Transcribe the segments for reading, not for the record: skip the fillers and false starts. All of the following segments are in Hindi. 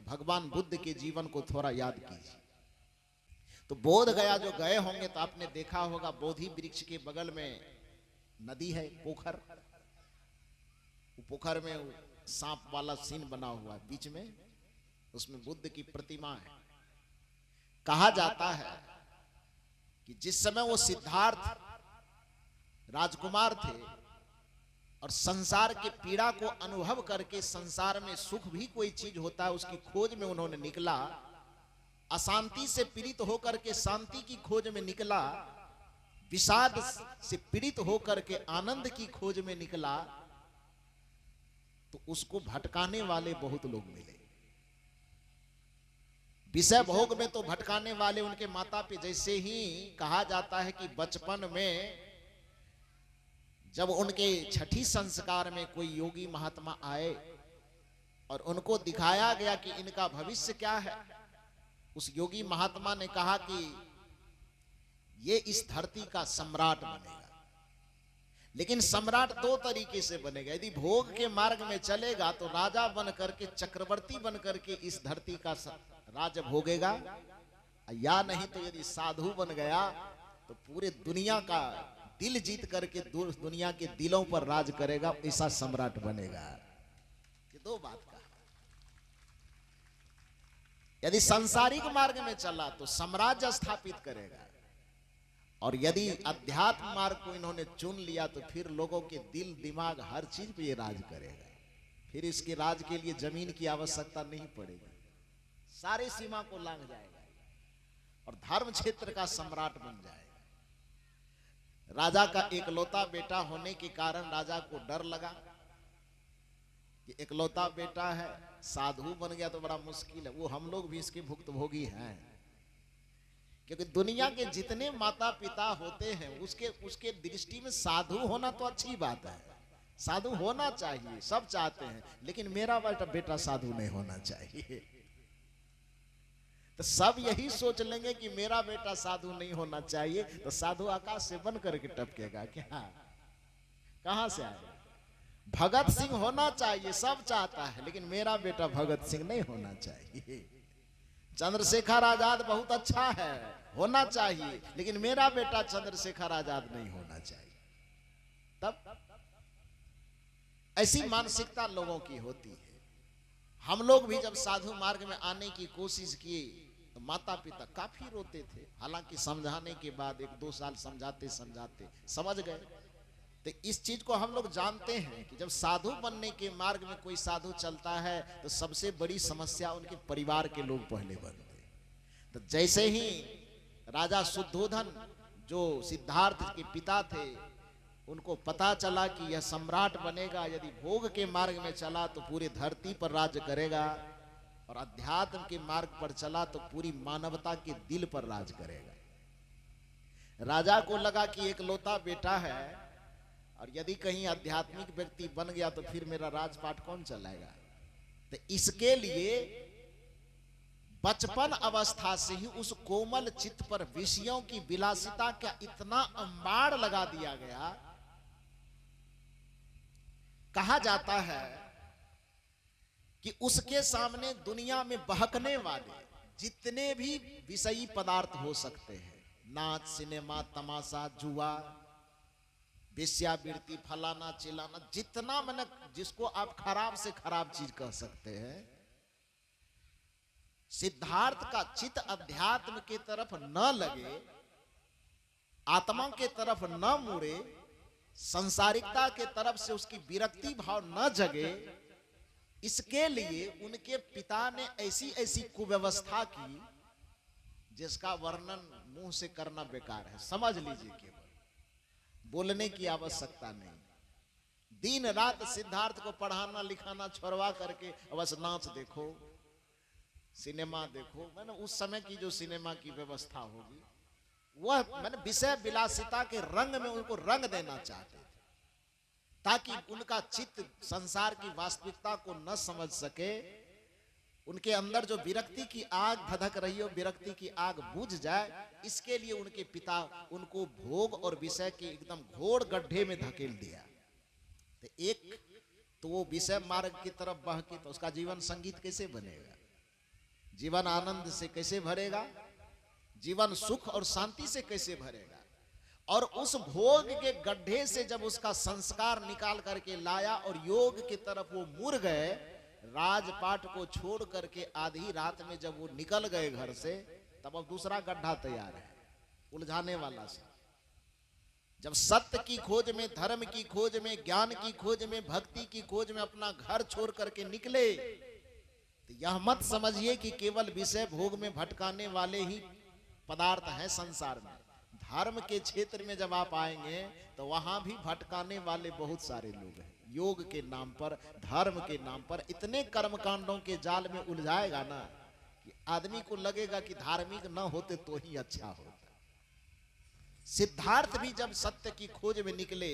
भगवान बुद्ध के जीवन को थोड़ा याद कीजिए। तो बोध गया जो गए होंगे तो आपने देखा होगा बोधि वृक्ष के बगल में नदी है, पोखर। पोखर में सांप वाला सीन बना हुआ है, बीच में उसमें बुद्ध की प्रतिमा है। कहा जाता है कि जिस समय वो सिद्धार्थ राजकुमार थे और संसार के पीड़ा को अनुभव करके संसार में सुख भी कोई चीज होता है उसकी खोज में उन्होंने निकला, अशांति से पीड़ित होकर के शांति की खोज में निकला, विषाद से पीड़ित होकर के आनंद की खोज में निकला, तो उसको भटकाने वाले बहुत लोग मिले। विषय भोग में तो भटकाने वाले उनके माता पिता, जैसे ही कहा जाता है कि बचपन में जब उनके छठी संस्कार में कोई योगी महात्मा आए और उनको दिखाया गया कि इनका भविष्य क्या है, उस योगी महात्मा ने कहा कि ये इस धरती का सम्राट बनेगा। लेकिन सम्राट दो तरीके से बनेगा, यदि भोग के मार्ग में चलेगा तो राजा बन करके, चक्रवर्ती बन करके इस धरती का राज भोगेगा, या नहीं तो यदि साधु बन गया तो पूरे दुनिया का दिल जीत करके दुनिया के दिलों पर राज करेगा, ऐसा सम्राट बनेगा। ये दो बात का। यदि सांसारिक मार्ग में चला तो साम्राज्य स्थापित करेगा, और यदि अध्यात्म मार्ग को इन्होंने चुन लिया तो फिर लोगों के दिल दिमाग हर चीज पे ये राज करेगा। फिर इसके राज के लिए जमीन की आवश्यकता नहीं पड़ेगी, सारे सीमा को लांघ जाएगा और धर्म क्षेत्र का सम्राट बन जाएगा। राजा का एकलौता बेटा होने के कारण राजा को डर लगा कि एकलौता बेटा है, साधु बन गया तो बड़ा मुश्किल है। वो हम लोग भी इसके भुक्तभोगी हैं, क्योंकि दुनिया के जितने माता पिता होते हैं उसके दृष्टि में साधु होना तो अच्छी बात है, साधु होना चाहिए, सब चाहते हैं, लेकिन मेरा बेटा साधु नहीं होना चाहिए। तो सब यही सोच लेंगे कि मेरा बेटा साधु नहीं होना चाहिए, तो साधु आकाश से बन करके टपकेगा क्या? कहां से आएगा? भगत सिंह होना चाहिए, सब चाहता है, लेकिन मेरा बेटा भगत सिंह नहीं होना चाहिए। चंद्रशेखर आजाद बहुत अच्छा है, होना चाहिए, लेकिन मेरा बेटा चंद्रशेखर आजाद नहीं होना चाहिए। तब ऐसी मानसिकता लोगों की होती है। हम लोग भी जब साधु मार्ग में आने की कोशिश किए तो माता पिता काफी रोते थे, हालांकि समझाने के बाद 1-2 साल समझाते समझाते समझ गए। तो इस चीज को हम लोग जानते हैं कि जब साधु बनने के मार्ग में कोई साधु चलता है तो सबसे बड़ी समस्या उनके परिवार के लोग पहले बनते हैं। तो जैसे ही राजा शुद्धोधन जो सिद्धार्थ के पिता थे, उनको पता चला कि यह सम्राट बनेगा, यदि भोग के मार्ग में चला तो पूरी धरती पर राज करेगा, और अध्यात्म के मार्ग पर चला तो पूरी मानवता के दिल पर राज करेगा। राजा को लगा कि एकलौता बेटा है, और यदि कहीं आध्यात्मिक व्यक्ति बन गया तो फिर मेरा राजपाट कौन चलाएगा। तो इसके लिए बचपन अवस्था से ही उस कोमल चित्त पर विषयों की विलासिता का इतना अंबाड़ लगा दिया गया। कहा जाता है कि उसके सामने दुनिया में बहकने वाले जितने भी विषयी पदार्थ हो सकते हैं, नाच, सिनेमा, तमाशा, जुआ, वेश्यावृत्ति, फलाना चिलाना, जितना मैंने जिसको आप खराब से खराब चीज कह सकते हैं, सिद्धार्थ का चित्त अध्यात्म के तरफ न लगे, आत्मा के तरफ न मुड़े, संसारिकता के तरफ से उसकी विरक्ति भाव न जगे, इसके लिए उनके पिता ने ऐसी ऐसी कुव्यवस्था की जिसका वर्णन मुंह से करना बेकार है। समझ लीजिए, केवल बोलने की आवश्यकता नहीं। दिन रात सिद्धार्थ को पढ़ाना लिखाना छोड़वा करके बस नाच देखो, सिनेमा देखो। मैंने उस समय की जो सिनेमा की व्यवस्था होगी वह मैंने विषय विलासिता के रंग में उनको रंग देना चाहते थे, ताकि उनका चित्त संसार की वास्तविकता को न समझ सके, उनके अंदर जो विरक्ति की आग धधक रही हो, विरक्ति की आग बुझ जाए। इसके लिए उनके पिता उनको भोग और विषय के एकदम घोर गड्ढे में धकेल दिया। तो एक तो वो विषय मार्ग की तरफ बह के, तो उसका जीवन संगीत कैसे बनेगा? जीवन आनंद से कैसे भरेगा, जीवन सुख और शांति से कैसे भरेगा। और उस भोग के गड्ढे से जब उसका संस्कार निकाल करके लाया और योग की तरफ वो मुड़ गए, राजपाट को छोड़ करके आधी रात में जब वो निकल गए घर से, तब अब दूसरा गड्ढा तैयार है उलझाने वाला से। जब सत्य की खोज में, धर्म की खोज में, ज्ञान की खोज में, भक्ति की खोज में अपना घर छोड़ करके निकले, तो यह मत समझिए कि केवल विषय भोग में भटकाने वाले ही पदार्थ हैं संसार में। धर्म के क्षेत्र में जब आप आएंगे तो वहां भी भटकाने वाले बहुत सारे लोग हैं। योग के नाम पर, धर्म के नाम पर इतने कर्मकांडों के जाल में उलझाएगा ना कि आदमी को लगेगा कि धार्मिक न होते तो ही अच्छा होता। सिद्धार्थ भी जब सत्य की खोज में निकले,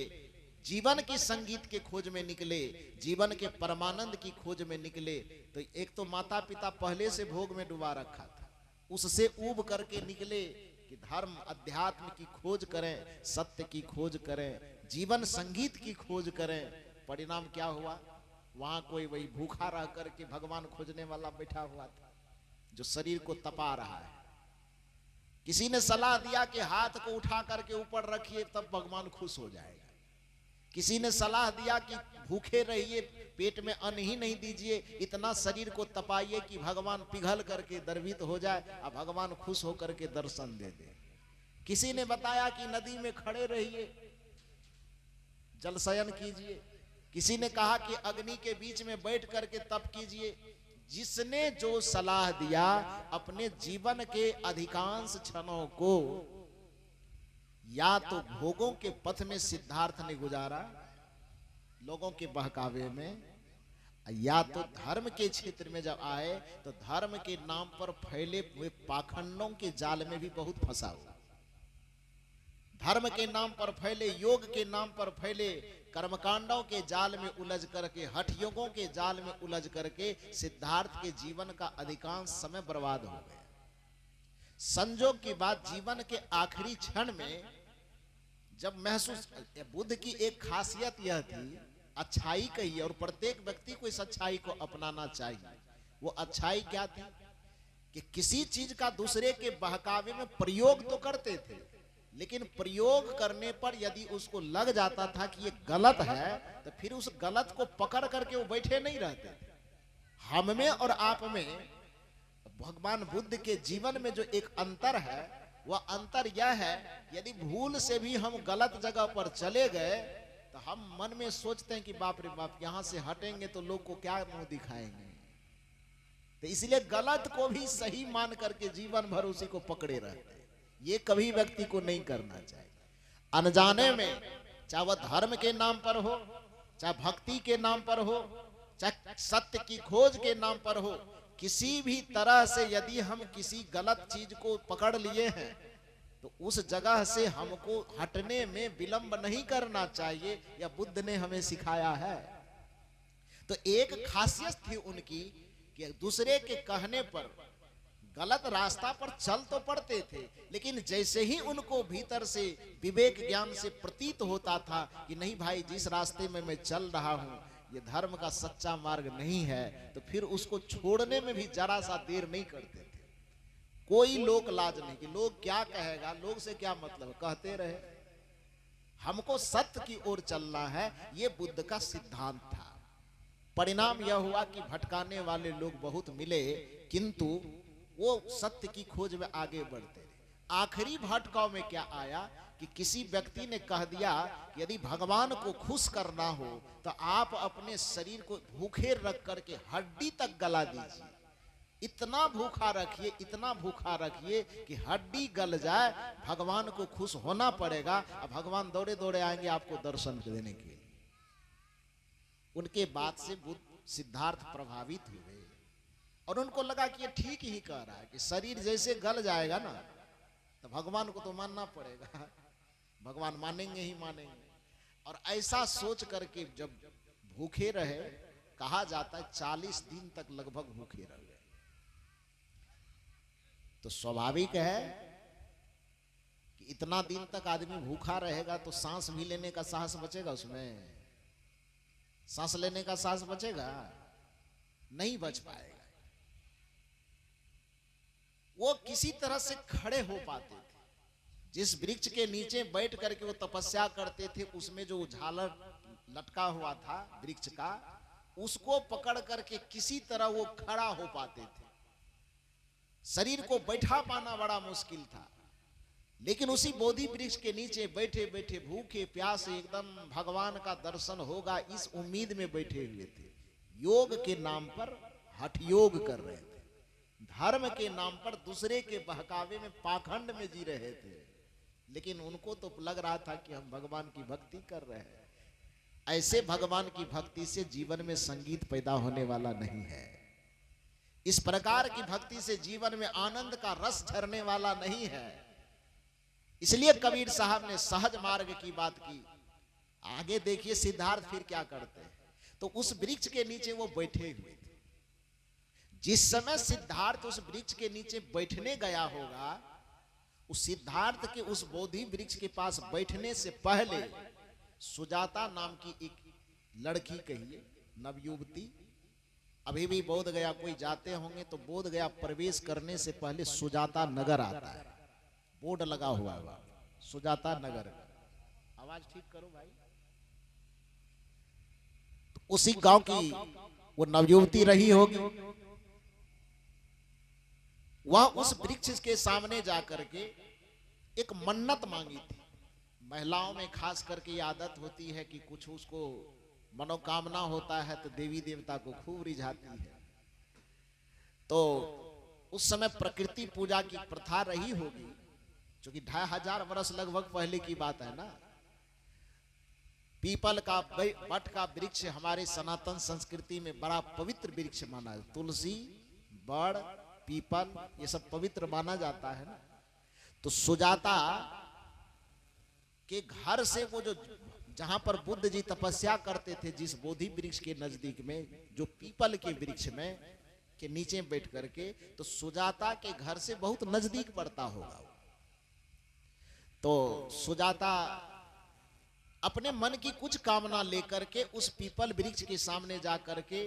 जीवन की संगीत के खोज में निकले, जीवन के परमानंद की खोज में निकले, तो एक तो माता पिता पहले से भोग में डुबा रखा था, उससे ऊब करके निकले कि धर्म अध्यात्म की खोज करें, सत्य की खोज करें, जीवन संगीत की खोज करें। परिणाम क्या हुआ, वहां कोई वही भूखा रह करके भगवान खोजने वाला बैठा हुआ था जो शरीर को तपा रहा है। किसी ने सलाह दिया कि हाथ को उठा करके ऊपर रखिए तब भगवान खुश हो जाएगा। किसी ने सलाह दिया कि भूखे रहिए, पेट में अन्न ही नहीं दीजिए, इतना शरीर को तपाइए कि भगवान पिघल करके द्रवित हो जाए और भगवान खुश होकर के दर्शन दे दे। किसी ने बताया कि नदी में खड़े रहिए, जल शयन कीजिए। किसी ने कहा कि अग्नि के बीच में बैठ करके तप कीजिए। जिसने जो सलाह दिया, अपने जीवन के अधिकांश क्षणों को या तो भोगों के पथ में सिद्धार्थ ने गुजारा, लोगों के बहकावे में, या तो धर्म के क्षेत्र में जब आए तो धर्म के नाम पर फैले हुए पाखंडों के जाल में भी बहुत फंसा हुआ। धर्म के नाम पर फैले, योग के नाम पर फैले कर्मकांडों के जाल में उलझ करके, हठ योगों के जाल में उलझ करके सिद्धार्थ के जीवन का अधिकांश समय बर्बाद हो गया। संजोग की बात, जीवन के आखिरी क्षण में जब महसूस, बुद्ध की एक खासियत यह थी, अच्छाई कही, और प्रत्येक व्यक्ति को इस अच्छाई को अपनाना चाहिए। वो अच्छाई क्या थी कि किसी चीज का दूसरे के बहकावे में प्रयोग तो करते थे, लेकिन प्रयोग करने पर यदि उसको लग जाता था कि ये गलत है, तो फिर उस गलत को पकड़ करके वो बैठे नहीं रहते थे। हम में और आप में भगवान बुद्ध के जीवन में जो एक अंतर है, वह अंतर यह है, यदि भूल से भी हम गलत जगह पर चले गए तो हम मन में सोचते हैं कि बाप रे बाप, यहां से हटेंगे तो लोग को क्या मुंह दिखाएंगे। तो इसलिए गलत को भी सही मान करके जीवन भर उसी को पकड़े रहते हैं। ये कभी व्यक्ति को नहीं करना चाहिए। अनजाने में, चाहे वह धर्म के नाम पर हो, चाहे भक्ति के नाम पर हो, चाहे सत्य की खोज के नाम पर हो, किसी भी तरह से यदि हम किसी गलत चीज को पकड़ लिए हैं तो उस जगह से हमको हटने में विलंब नहीं करना चाहिए। यह बुद्ध ने हमें सिखाया है। तो एक खासियत थी उनकी कि दूसरे के कहने पर गलत रास्ता पर चल तो पड़ते थे, लेकिन जैसे ही उनको भीतर से विवेक ज्ञान से प्रतीत होता था कि नहीं भाई, जिस रास्ते में मैं चल रहा हूं ये धर्म का सच्चा मार्ग नहीं है, तो फिर उसको छोड़ने में भी जरा सा देर नहीं करते थे। कोई लोक लाज नहीं कि लोग क्या कहेगा, लोग से क्या मतलब, कहते रहे। हमको सत्य की ओर चलना है, ये बुद्ध का सिद्धांत था। परिणाम यह हुआ कि भटकाने वाले लोग बहुत मिले, किंतु वो सत्य की खोज में आगे बढ़ते रहे। आखिरी भटकाव में क्या आया कि किसी व्यक्ति ने कह दिया कि यदि भगवान को खुश करना हो तो आप अपने शरीर को भूखे रख करके हड्डी तक गला दीजिए। इतना भूखा रखिए, इतना भूखा रखिए कि हड्डी गल जाए, भगवान को खुश होना पड़ेगा। और भगवान दौड़े दौड़े आएंगे आपको दर्शन देने के लिए। उनके बात से बुद्ध सिद्धार्थ प्रभावित हुए और उनको लगा कि ये ठीक ही कह रहा है कि शरीर जैसे गल जाएगा ना तो भगवान को तो मानना पड़ेगा, भगवान मानेंगे ही मानेंगे। और ऐसा सोच करके जब भूखे रहे, कहा जाता है 40 दिन तक लगभग भूखे रह गए। तो स्वाभाविक है कि इतना दिन तक आदमी भूखा रहेगा तो सांस भी लेने का साहस बचेगा उसमें? सांस लेने का साहस बचेगा? नहीं बच पाएगा। वो किसी तरह से खड़े हो पाते थे। जिस वृक्ष के नीचे बैठ करके वो तपस्या करते थे, उसमें जो झालर लटका हुआ था वृक्ष का, उसको पकड़ करके किसी तरह वो खड़ा हो पाते थे। शरीर को बैठा पाना बड़ा मुश्किल था, लेकिन उसी बोधि वृक्ष के नीचे बैठे बैठे भूखे प्यासे एकदम भगवान का दर्शन होगा इस उम्मीद में बैठे हुए थे। योग के नाम पर हठ योग कर रहे थे, धर्म के नाम पर दूसरे के बहकावे में पाखंड में जी रहे थे, लेकिन उनको तो लग रहा था कि हम भगवान की भक्ति कर रहे हैं। ऐसे भगवान की भक्ति से जीवन में संगीत पैदा होने वाला नहीं है। इस प्रकार की भक्ति से जीवन में आनंद का रस झरने वाला नहीं है। इसलिए कबीर साहब ने सहज मार्ग की बात की। आगे देखिए सिद्धार्थ फिर क्या करते हैं। तो उस वृक्ष के नीचे वो बैठे हुए थे। जिस समय सिद्धार्थ उस वृक्ष के नीचे बैठने गया होगा, उस सिद्धार्थ के उस बोधि वृक्ष के पास बैठने से पहले सुजाता नाम की एक लड़की, कहिए नवयुवती, अभी भी बोध गया कोई जाते होंगे तो बोध गया प्रवेश करने से पहले सुजाता नगर आता है, बोर्ड लगा हुआ है सुजाता नगर। आवाज ठीक करो भाई। तो उसी गांव की वो नवयुवती रही होगी। वह उस वृक्ष के सामने जाकर के एक मन्नत मांगी थी। महिलाओं में खास करके ये आदत होती है कि कुछ उसको मनोकामना होता है तो देवी देवता को खूब रिझाती है। तो उस समय प्रकृति पूजा की प्रथा रही होगी, क्योंकि 2500 वर्ष लगभग पहले की बात है ना। पीपल का बट का वृक्ष हमारे सनातन संस्कृति में बड़ा पवित्र वृक्ष माना है। तुलसी, बड़, पीपल ये सब पवित्र माना जाता है ना। तो सुजाता के घर से वो जो जहां पर बुद्ध जी तपस्या करते थे, जिस बोधि वृक्ष के नजदीक में, जो पीपल के वृक्ष में के नीचे बैठ करके, तो सुजाता के घर से बहुत नजदीक पड़ता होगा। तो सुजाता अपने मन की कुछ कामना लेकर के उस पीपल वृक्ष के सामने जा करके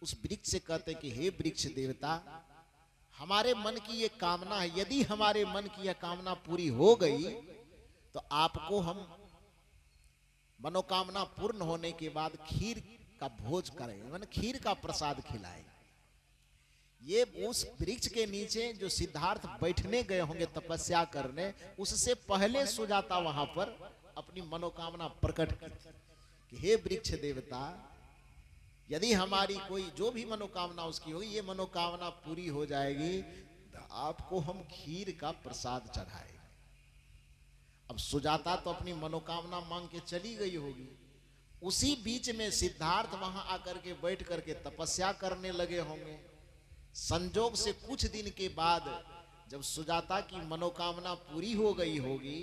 उस वृक्ष से कहते कि हे वृक्ष देवता, हमारे मन की ये कामना है, यदि हमारे मन की यह कामना पूरी हो गई तो आपको हम मनोकामना पूर्ण होने के बाद खीर का भोज करेंगे, माने खीर का प्रसाद खिलाएंगे। ये उस वृक्ष के नीचे जो सिद्धार्थ बैठने गए होंगे तपस्या करने, उससे पहले सुजाता वहां पर अपनी मनोकामना प्रकट की कि हे वृक्ष देवता, यदि हमारी कोई जो भी मनोकामना उसकी होगी, ये मनोकामना पूरी हो जाएगी तो आपको हम खीर का प्रसाद चढ़ाएंगे। अब सुजाता तो अपनी मनोकामना मांग के चली गई होगी। उसी बीच में सिद्धार्थ वहां आकर के बैठ करके तपस्या करने लगे होंगे। संजोग से कुछ दिन के बाद जब सुजाता की मनोकामना पूरी हो गई होगी,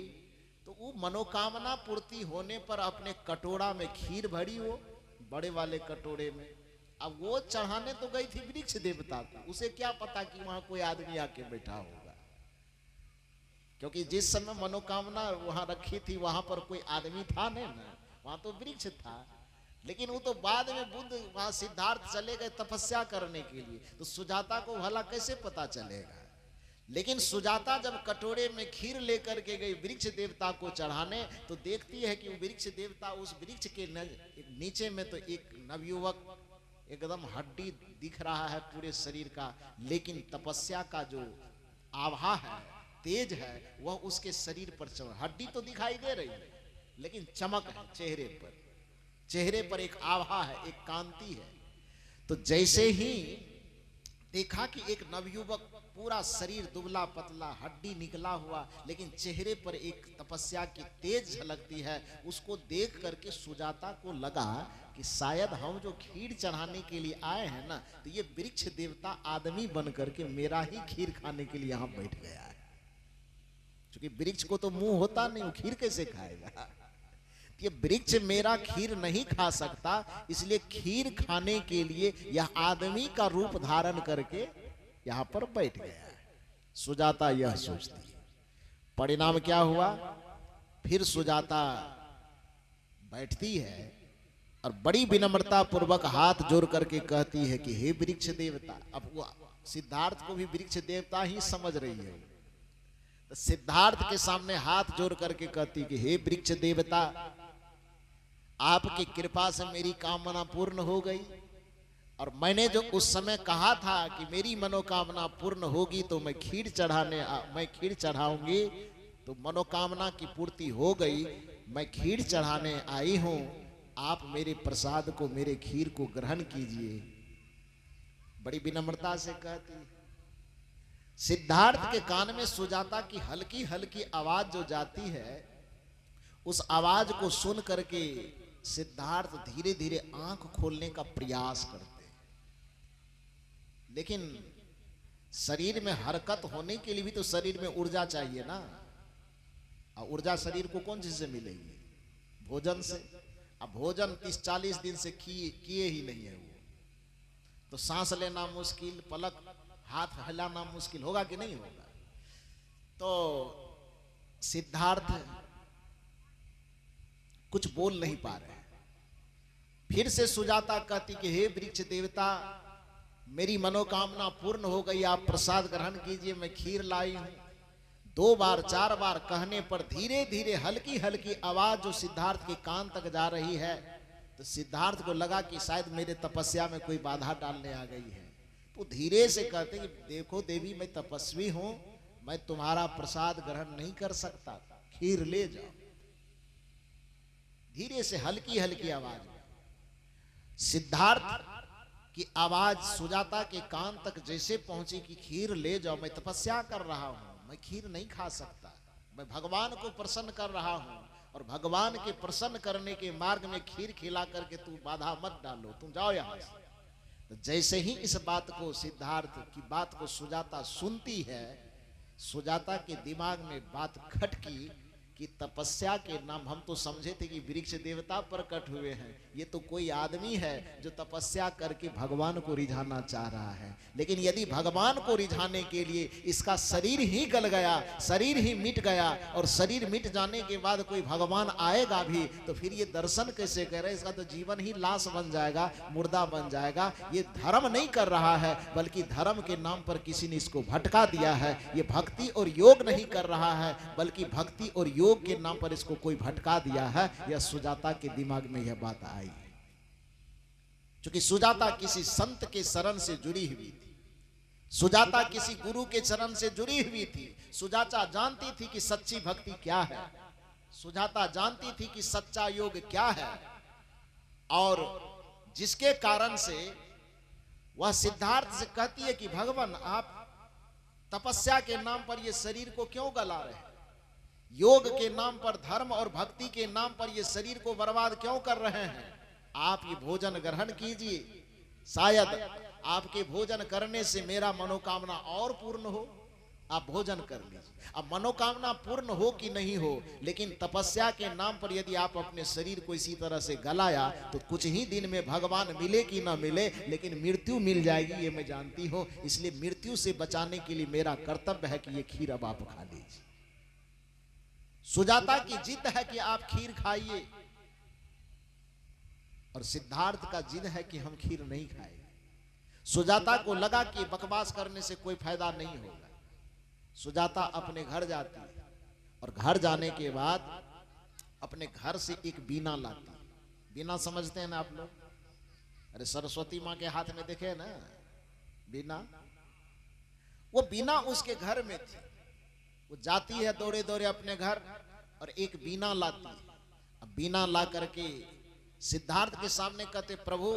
तो वो मनोकामना पूर्ति होने पर अपने कटोरा में खीर भरी, वो बड़े वाले कटोरे में, अब वो चढ़ाने तो गई थी वृक्ष देवता को। उसे क्या पता कि वहां कोई आदमी आके बैठा होगा, क्योंकि जिस समय मनोकामना वहां रखी थी वहां पर कोई आदमी था नहीं ना, वहां तो वृक्ष था। लेकिन वो तो बाद में बुद्ध वहां सिद्धार्थ चले गए तपस्या करने के लिए, तो सुजाता को भला कैसे पता चलेगा। लेकिन सुजाता जब कटोरे में खीर लेकर के गई वृक्ष देवता को चढ़ाने, तो देखती है कि वृक्ष देवता उस वृक्ष के नीचे में तो एक नवयुवक एकदम हड्डी दिख रहा है पूरे शरीर का, लेकिन तपस्या का जो आभा है, तेज है, वह उसके शरीर पर चमक, हड्डी तो दिखाई दे रही है लेकिन चमक है चेहरे पर, चेहरे पर एक आभा है, एक कांति है। तो जैसे ही देखा कि एक नवयुवक पूरा शरीर दुबला पतला, हड्डी निकला हुआ, लेकिन चेहरे पर एक तपस्या की तेज झलकती है, उसको देख करके सुजाता को लगा कि शायद हम जो खीर चढ़ाने के लिए आए हैं ना, तो ये वृक्ष देवता आदमी बन करके मेरा ही खीर खाने के लिए यहाँ बैठ गया है। क्योंकि वृक्ष को तो मुंह होता नहीं, वो खीर कैसे खाएगा। ये वृक्ष मेरा खीर नहीं खा सकता, इसलिए खीर खाने के लिए यह आदमी का रूप धारण करके यहां पर बैठ गया है। सुजाता यह सोचती है। परिणाम क्या हुआ, फिर सुजाता बैठती है और बड़ी विनम्रता पूर्वक हाथ जोड़ करके कहती है कि हे वृक्ष देवता। अब वो सिद्धार्थ को भी वृक्ष देवता ही समझ रही है। तो सिद्धार्थ के सामने हाथ जोड़ करके कहती कि हे वृक्ष देवता, आपकी कृपा से मेरी कामना पूर्ण हो गई, और मैंने जो उस समय कहा था कि मेरी मनोकामना पूर्ण होगी तो मैं खीर चढ़ाऊंगी, तो मनोकामना की पूर्ति हो गई। मैं खीर चढ़ाने आई हूं, आप मेरे प्रसाद को, मेरे खीर को ग्रहण कीजिए। बड़ी विनम्रता से कहती। सिद्धार्थ के कान में सुजाता की हल्की हल्की आवाज जो जाती है, उस आवाज को सुन करके सिद्धार्थ धीरे धीरे आंख खोलने का प्रयास करते। लेकिन शरीर में हरकत होने के लिए भी तो शरीर में ऊर्जा चाहिए ना। और ऊर्जा शरीर को कौन चीज से मिलेगी? भोजन से। अब भोजन 30-40 दिन से किए ही नहीं है वो, तो सांस लेना मुश्किल, पलक हाथ हिलाना मुश्किल, होगा कि नहीं होगा? तो सिद्धार्थ कुछ बोल नहीं पा रहे। फिर से सुजाता कहती कि हे वृक्ष देवता, मेरी मनोकामना पूर्ण हो गई, आप प्रसाद ग्रहण कीजिए, मैं खीर लाई हूं। 2 बार 4 बार कहने पर धीरे धीरे हल्की हल्की आवाज जो सिद्धार्थ के कान तक जा रही है, तो सिद्धार्थ को लगा कि शायद मेरे तपस्या में कोई बाधा डालने आ गई है। तो धीरे से कहते कि देखो देवी, मैं तपस्वी हूं, मैं तुम्हारा प्रसाद ग्रहण नहीं कर सकता, खीर ले जाओ। धीरे से हल्की हल्की आवाज में सिद्धार्थ की आवाज सुजाता के कान तक जैसे पहुंची कि खीर ले जाओ, मैं तपस्या कर रहा हूं, मैं खीर नहीं खा सकता, मैं भगवान को प्रसन्न कर रहा हूं, और भगवान के प्रसन्न करने के मार्ग में खीर खिला करके तू बाधा मत डालो, तुम जाओ यहां से। तो जैसे ही इस बात को, सिद्धार्थ की बात को सुजाता सुनती है, सुजाता के दिमाग में बात खटकी कि तपस्या के नाम, हम तो समझे थे कि वृक्ष देवता प्रकट हुए हैं, ये तो कोई आदमी है जो तपस्या करके भगवान को रिझाना चाह रहा है। लेकिन यदि भगवान को रिझाने के लिए इसका शरीर ही गल गया, शरीर ही मिट गया, और शरीर मिट जाने के बाद कोई भगवान आएगा भी तो फिर ये दर्शन कैसे करे? इसका तो जीवन ही लाश बन जाएगा, मुर्दा बन जाएगा। ये धर्म नहीं कर रहा है, बल्कि धर्म के नाम पर किसी ने इसको भटका दिया है। ये भक्ति और योग नहीं कर रहा है, बल्कि भक्ति और योग के नाम पर इसको कोई भटका दिया है। यह सुजाता के दिमाग में यह बात आई, क्योंकि सुजाता किसी संत के शरण से जुड़ी हुई थी, सुजाता किसी गुरु के चरण से जुड़ी हुई थी। सुजाता जानती थी कि सच्ची भक्ति क्या है, सुजाता जानती थी कि सच्चा योग क्या है, और जिसके कारण से वह सिद्धार्थ से कहती है कि भगवान, आप तपस्या के नाम पर ये शरीर को क्यों गला रहे हैं? योग के नाम पर, धर्म और भक्ति के नाम पर ये शरीर को बर्बाद क्यों कर रहे हैं? आप ये भोजन ग्रहण कीजिए, शायद आपके भोजन करने से मेरा मनोकामना और पूर्ण हो। आप भोजन कर लीजिए। अब मनोकामना पूर्ण हो कि नहीं हो, लेकिन तपस्या के नाम पर यदि आप अपने शरीर को इसी तरह से गलाया तो कुछ ही दिन में भगवान मिले कि ना मिले, लेकिन मृत्यु मिल जाएगी, ये मैं जानती हूं। इसलिए मृत्यु से बचाने के लिए मेरा कर्तव्य है कि ये खीर अब आप खा लीजिए। सुजाता की जिद है कि आप खीर खाइए, और सिद्धार्थ का जिद है कि हम खीर नहीं खाएंगे। सुजाता को लगा कि बकवास करने से कोई फायदा नहीं होगा। सुजाता अपने घर जाती है, और घर जाने के बाद अपने घर से एक बीना लाती। बीना समझते हैं ना आप लोग? अरे सरस्वती माँ के हाथ में देखे ना बीना, वो बीना उसके घर में थी। वो जाती है दौड़े दौड़े अपने घर और एक बीना लाती है। अब बीना ला करके सिद्धार्थ के सामने कहते, प्रभु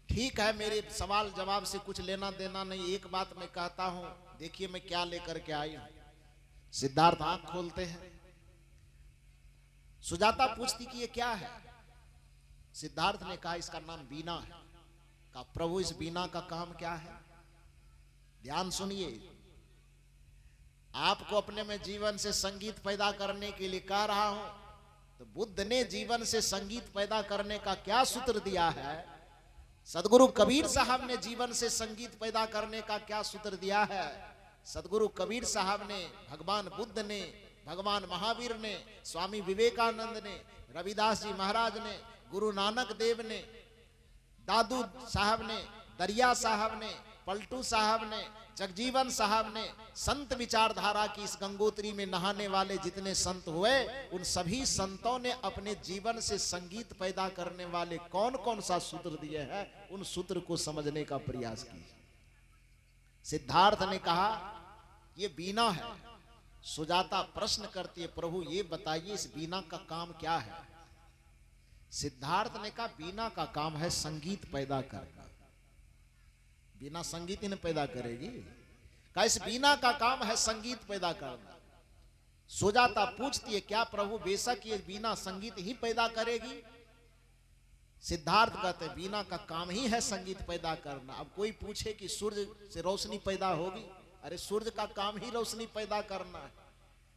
ठीक है, मेरे सवाल जवाब से कुछ लेना देना नहीं, एक बात मैं कहता हूं, देखिए मैं क्या लेकर के आई हूं। सिद्धार्थ आंख खोलते हैं। सुजाता पूछती कि ये क्या है? सिद्धार्थ ने कहा इसका नाम बीना है। कहा प्रभु इस बीना का काम क्या है? ध्यान सुनिए, आपको अपने में जीवन से संगीत पैदा करने के लिए कह रहा हूं। तो बुद्ध ने जीवन से संगीत पैदा करने का क्या सूत्र दिया है? सदगुरु कबीर साहब ने जीवन से संगीत पैदा करने का क्या सूत्र दिया है? सदगुरु कबीर साहब ने, भगवान बुद्ध ने, भगवान महावीर ने, स्वामी विवेकानंद ने, रविदास जी महाराज ने, गुरु नानक देव ने, दादू साहब ने, दरिया साहब ने, पलटू साहब ने, जगजीवन साहब ने, संत विचारधारा की इस गंगोत्री में नहाने वाले जितने संत हुए, उन सभी संतों ने अपने जीवन से संगीत पैदा करने वाले कौन कौन सा सूत्र दिए हैं, उन सूत्र को समझने का प्रयास कीजिए। सिद्धार्थ ने कहा ये बीना है। सुजाता प्रश्न करती है, प्रभु ये बताइए इस बीना का काम क्या है। सिद्धार्थ ने कहा बीना का काम है संगीत पैदा करना। बीना संगीत ही नहीं पैदा करेगी, का इस बीना का काम है संगीत पैदा करना। सुजाता पूछती है, क्या प्रभु बेशक ये बीना संगीत ही पैदा करेगी। सिद्धार्थ कहते हैं बीना का काम ही है संगीत पैदा करना। अब कोई पूछे कि सूर्य से रोशनी पैदा होगी, अरे सूर्य का काम ही रोशनी पैदा करना है।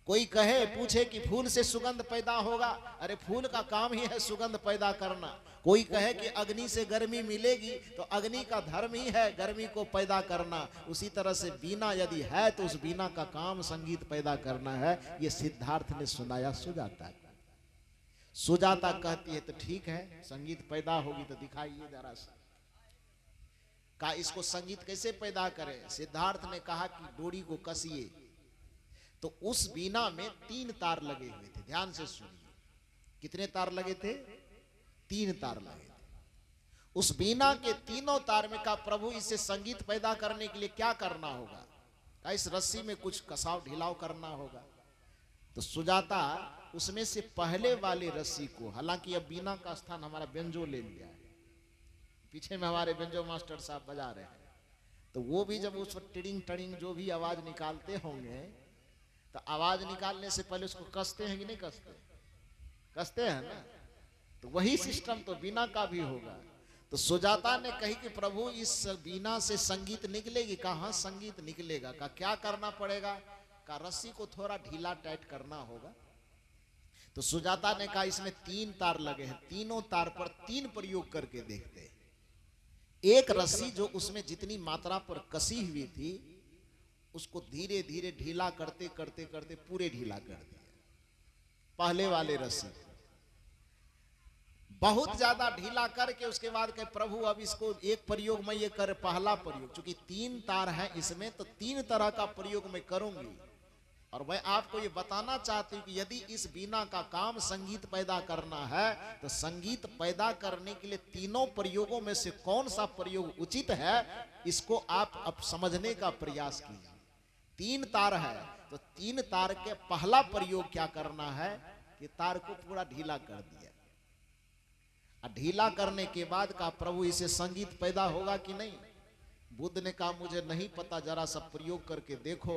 कोई कहे पूछे कि फूल से सुगंध पैदा होगा, अरे फूल का काम ही है सुगंध पैदा करना। कोई कहे कि अग्नि से गर्मी मिलेगी, तो अग्नि का धर्म ही है गर्मी को पैदा करना। उसी तरह से बीना यदि है तो उस बीना का काम संगीत पैदा करना है। ये सिद्धार्थ ने सुनाया सुजाता को। सुजाता कहती है तो ठीक है, संगीत पैदा होगी तो दिखाइए जरा सा। का इसको संगीत कैसे पैदा करें। सिद्धार्थ ने कहा कि डोरी को कसिए। तो उस बीना में 3 तार लगे हुए थे, ध्यान से सुनिए। कितने तार लगे थे? 3 तार लगे थे। उस बीना के तीनों तार में कहा प्रभु इससे संगीत पैदा करने के लिए क्या करना होगा। कहा इस रस्सी में कुछ कसाव ढिलाव करना होगा। तो सुजाता उसमें से पहले वाले रस्सी को, हालांकि अब बीना का स्थान हमारा बेंजो ले लिया है, पीछे में हमारे बेंजो मास्टर साहब बजा रहे हैं, तो वो भी जब उस टिडिंग टडिंग जो भी आवाज निकालते होंगे, तो आवाज निकालने से पहले उसको कसते हैं कि नहीं कसते? कसते हैं ना। तो वही सिस्टम तो बीना का भी होगा। तो सुजाता ने कही कि प्रभु इस बीना से संगीत निकलेगी। कहा संगीत निकलेगा। का क्या करना पड़ेगा? का रस्सी को थोड़ा ढीला टाइट करना होगा। तो सुजाता ने कहा इसमें 3 तार लगे हैं, तीनों तार पर 3 प्रयोग करके देखते हैं। एक रस्सी जो उसमें जितनी मात्रा पर कसी हुई थी उसको धीरे धीरे ढीला करते करते करते पूरे ढीला कर दिया। पहले वाले रस्सी बहुत ज्यादा ढीला करके उसके बाद कहे प्रभु अब इसको एक प्रयोग में ये कर, पहला प्रयोग, चूंकि 3 तार है इसमें तो 3 तरह का प्रयोग मैं करूंगी। और मैं आपको ये बताना चाहती हूँ कि यदि इस बीना का काम संगीत पैदा करना है तो संगीत पैदा करने के लिए तीनों प्रयोगों में से कौन सा प्रयोग उचित है, इसको आप अब समझने का प्रयास कीजिए। 3 तार है तो 3 तार के पहला प्रयोग क्या करना है कि तार को पूरा ढीला कर दिया। ढीला करने के बाद कहा प्रभु इसे संगीत पैदा होगा कि नहीं। बुद्ध ने कहा मुझे नहीं पता, जरा सा प्रयोग करके देखो।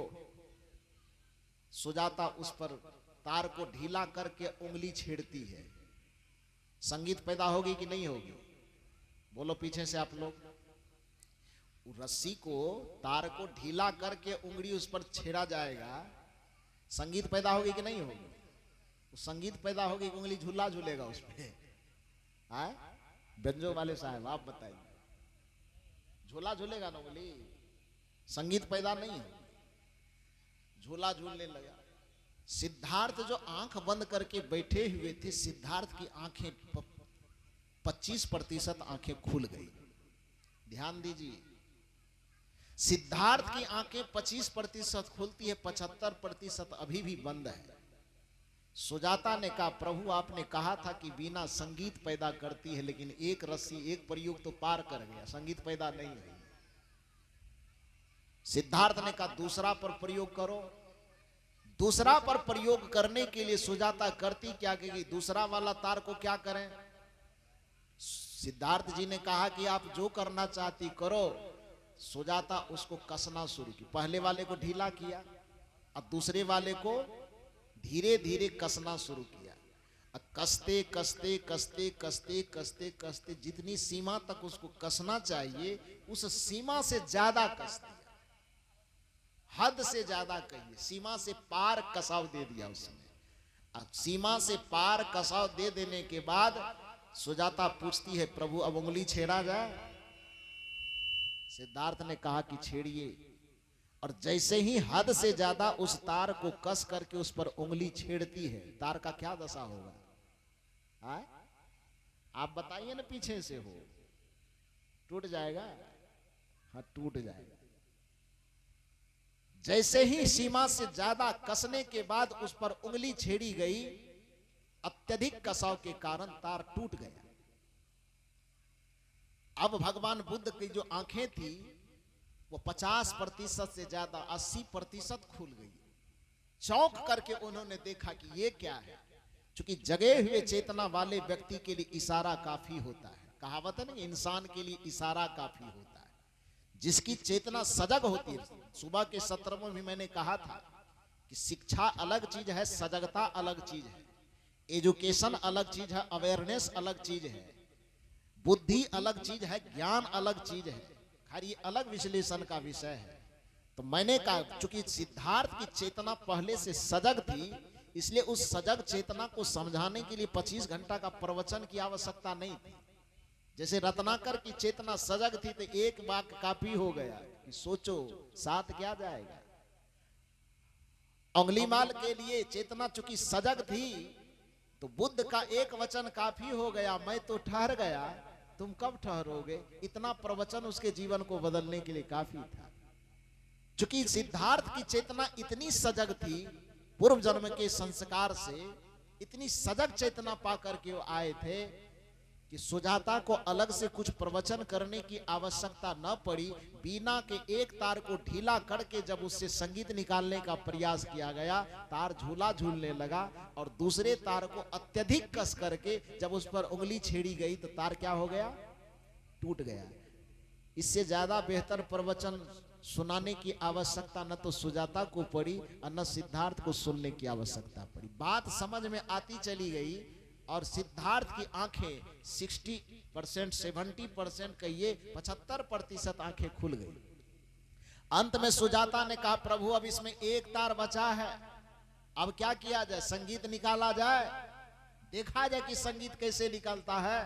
सुजाता उस पर तार को ढीला करके उंगली छेड़ती है। संगीत पैदा होगी कि नहीं होगी? बोलो पीछे से आप लोग। रस्सी को, तार को ढीला करके उंगली उस पर छेड़ा जाएगा, संगीत पैदा होगी कि नहीं होगी? संगीत पैदा होगी कि उंगली झूला झूलेगा उस पे? बेंजो वाले साहब आप बताइए, झूला झूलेगा ना उंगली? संगीत पैदा नहीं है, झूला झूलने लगा। सिद्धार्थ जो आंख बंद करके बैठे हुए थे, सिद्धार्थ की आंखें 25% आंखें खुल गई। ध्यान दीजिए, सिद्धार्थ की आंखें 25% खुलती है, 75% अभी भी बंद है। सुजाता ने कहा प्रभु आपने कहा था कि बीना संगीत पैदा करती है, लेकिन एक रस्सी एक प्रयोग तो पार कर गया, संगीत पैदा नहीं हुई। सिद्धार्थ ने कहा दूसरा पर प्रयोग करो। दूसरा पर प्रयोग करने के लिए सुजाता करती क्या कि दूसरा वाला तार को क्या करें। सिद्धार्थ जी ने कहा कि आप जो करना चाहती करो। सुजाता उसको कसना शुरू की। पहले वाले को ढीला किया और दूसरे वाले को धीरे धीरे कसना शुरू किया। कसते कसते कसते कसते कसते कसते जितनी सीमा तक उसको कसना चाहिए उस सीमा से ज्यादा कस दिया, हद से ज्यादा कहिए, सीमा से पार कसाव दे दिया उसने। अब सीमा से पार कसाव दे देने के बाद सुजाता पूछती है प्रभु अब उंगली छेड़ा जाए। सिद्धार्थ ने कहा कि छेड़िए। और जैसे ही हद से ज्यादा उस तार को कस करके उस पर उंगली छेड़ती है, तार का क्या दशा होगा? आप बताइए ना, पीछे से हो टूट जाएगा। हाँ टूट जाएगा। जैसे ही सीमा से ज्यादा कसने के बाद उस पर उंगली छेड़ी गई, अत्यधिक कसाव के कारण तार टूट गया। अब भगवान बुद्ध की जो आंखें थी वो 50% से ज्यादा 80% खुल गई। चौंक करके उन्होंने देखा कि ये क्या है। क्योंकि जगे हुए चेतना वाले व्यक्ति के लिए इशारा काफी होता है। कहावत है ना, इंसान के लिए इशारा काफी होता है। जिसकी चेतना सजग होती है, सुबह के सत्र में भी मैंने कहा था कि शिक्षा अलग चीज है, सजगता अलग चीज है, एजुकेशन अलग चीज है, अवेयरनेस अलग चीज है, बुद्धि अलग चीज है, ज्ञान अलग चीज है। खैर ये अलग विश्लेषण का विषय है। तो मैंने कहा चूंकि सिद्धार्थ की चेतना पहले से सजग थी, इसलिए उस सजग चेतना को समझाने के लिए 25 घंटा का प्रवचन की आवश्यकता नहीं थी। जैसे रत्नाकर की चेतना सजग थी तो एक वाक्य काफी हो गया कि सोचो साथ क्या जाएगा। अंगुलीमाल के लिए चेतना चूंकि सजग थी तो बुद्ध का एक वचन काफी हो गया, मैं तो ठहर गया, तुम कब ठहरोगे। इतना प्रवचन उसके जीवन को बदलने के लिए काफी था। चूंकि सिद्धार्थ की चेतना इतनी सजग थी, पूर्व जन्म के संस्कार से इतनी सजग चेतना पाकर के वो आए थे कि सुजाता को अलग से कुछ प्रवचन करने की आवश्यकता न पड़ी। बीना के एक तार को ढीला करके जब उससे संगीत निकालने का प्रयास किया गया, तार झूला झूलने लगा और दूसरे तार को अत्यधिक कस करके जब उस पर उंगली छेड़ी गई तो तार क्या हो गया, टूट गया। इससे ज्यादा बेहतर प्रवचन सुनाने की आवश्यकता न तो सुजाता को पड़ी और न सिद्धार्थ को सुनने की आवश्यकता पड़ी। बात समझ में आती चली गई और सिद्धार्थ की आंखें 60%, 70% कहिए 75% आंखें खुल गई। अंत में सुजाता ने कहा, प्रभु अब इसमें एक तार बचा है, अब क्या किया जाए, संगीत निकाला जाए, देखा जाए कि संगीत कैसे निकलता है।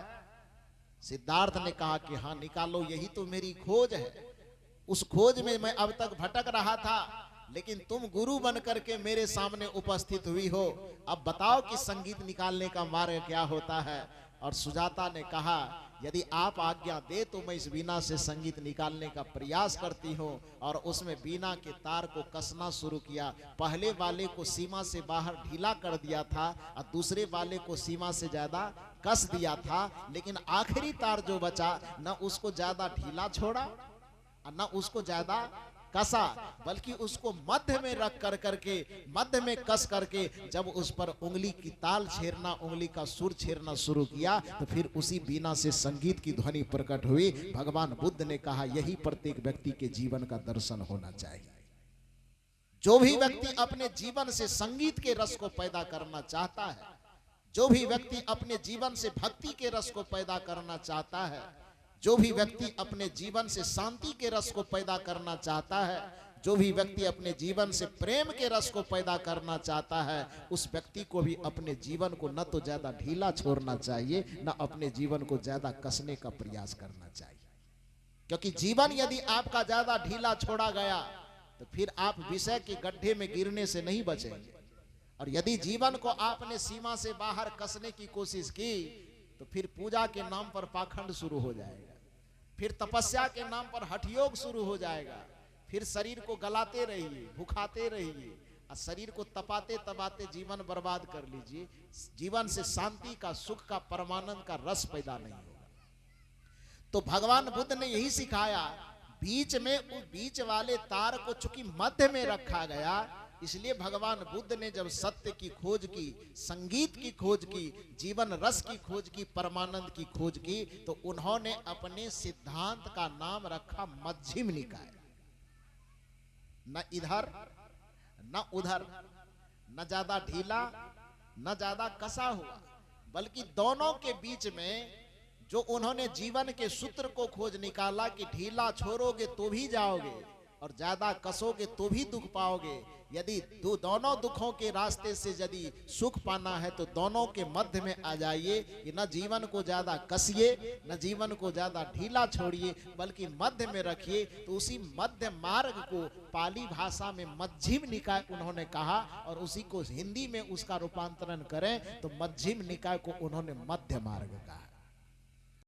सिद्धार्थ ने कहा कि हाँ निकालो, यही तो मेरी खोज है। उस खोज में मैं अब तक भटक रहा था, लेकिन तुम गुरु बन करके मेरे सामने उपस्थित हुई हो, अब बताओ कि संगीत निकालने का मार्ग क्या होता है। और सुजाता ने कहा, यदि आप आज्ञा दे तो मैं इस बीना से संगीत निकालने का प्रयास करती हूँ। और उसमें बीना के तार को कसना शुरू किया। पहले वाले को सीमा से बाहर ढीला कर दिया था और दूसरे वाले को सीमा से ज्यादा कस दिया था, लेकिन आखिरी तार जो बचा न उसको ज्यादा ढीला छोड़ा और न उसको ज्यादा कसा, बल्कि उसको मध्य में रख कर करके मध्य में कस करके जब उस पर उंगली की ताल छेड़ना, उंगली का सुर छेड़ना शुरू किया तो फिर उसी बीना से संगीत की ध्वनि प्रकट हुई। भगवान बुद्ध ने कहा, यही प्रत्येक व्यक्ति के जीवन का दर्शन होना चाहिए। जो भी व्यक्ति अपने जीवन से संगीत के रस को पैदा करना चाहता है, जो भी व्यक्ति अपने जीवन से भक्ति के रस को पैदा करना चाहता है, जो भी व्यक्ति अपने जीवन से शांति के रस को पैदा करना चाहता है, जो भी व्यक्ति अपने जीवन से प्रेम के रस को पैदा करना चाहता है, उस व्यक्ति को भी अपने जीवन को न तो ज्यादा ढीला छोड़ना चाहिए, न अपने जीवन को ज्यादा कसने का प्रयास करना चाहिए। क्योंकि जीवन यदि आपका ज्यादा ढीला छोड़ा गया तो फिर आप विषय के गड्ढे में गिरने से नहीं बचेंगे। और यदि जीवन को आपने सीमा से बाहर कसने की कोशिश की तो फिर पूजा के नाम पर पाखंड शुरू हो जाएगा, फिर तपस्या के नाम पर हठयोग शुरू हो जाएगा, फिर शरीर को गलाते रहिए, भुखाते रहिए और शरीर को तपाते तपाते जीवन बर्बाद कर लीजिए। जीवन से शांति का, सुख का, परमानंद का रस पैदा नहीं होगा। तो भगवान बुद्ध ने यही सिखाया, बीच में उस बीच वाले तार को चूंकि मध्य में रखा गया, इसलिए भगवान बुद्ध ने जब सत्य की खोज की, संगीत की खोज की, जीवन रस की खोज की, परमानंद की खोज की, तो उन्होंने अपने सिद्धांत का नाम रखा मध्यम निकाय। न इधर न उधर, न ज्यादा ढीला न ज्यादा कसा हुआ, बल्कि दोनों के बीच में जो उन्होंने जीवन के सूत्र को खोज निकाला कि ढीला छोड़ोगे तो भी जाओगे और ज्यादा कसोगे तो भी दुख पाओगे। यदि दोनों दुखों के रास्ते से यदि सुख पाना है तो दोनों के मध्य में आ जाइए कि न जीवन को ज्यादा कसिए न जीवन को ज्यादा ढीला छोड़िए, बल्कि मध्य में रखिए। तो उसी मध्य मार्ग को पाली भाषा में मध्यम निकाय उन्होंने कहा और उसी को हिंदी में उसका रूपांतरण करें तो मध्यम निकाय को उन्होंने मध्य मार्ग कहा।